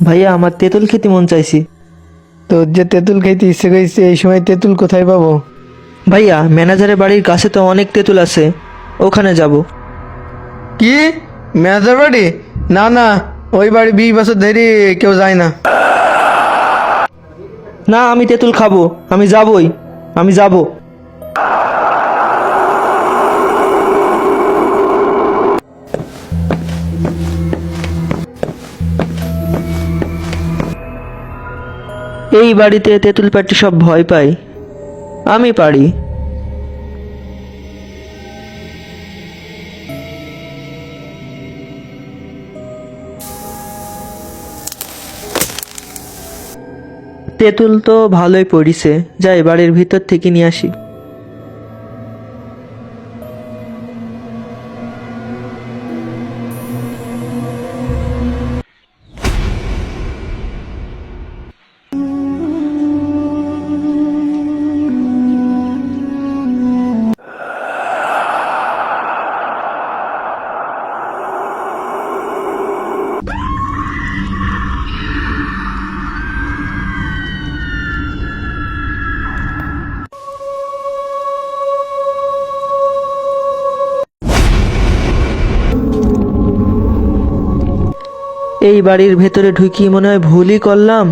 ভাইয়া আমার তেঁতুল খেতে মন চাইছি। তোর যে তেঁতুল খাইতে ইচ্ছে করেছে, এই সময় তেঁতুল কোথায় পাবো? ভাইয়া ম্যানেজারের বাড়ির কাছে তো অনেক তেঁতুল আছে, ওখানে যাব। কি, মেজার বাড়ি? না না, ওই বাড়ি 20 বছর ধরে কেউ যায় না। না, আমি তেঁতুল খাবো, আমি যাবই, আমি যাব। এই বাড়িতে তেঁতুল পাটি সব ভয় পায়, আমি পারি। তেঁতুল তো ভালোই পড়িছে, যাই বাড়ির ভিতর থেকে নিয়ে আসি। এই বাড়ির ভেতরে ঢুকি মনে হয় ভুলই করলাম।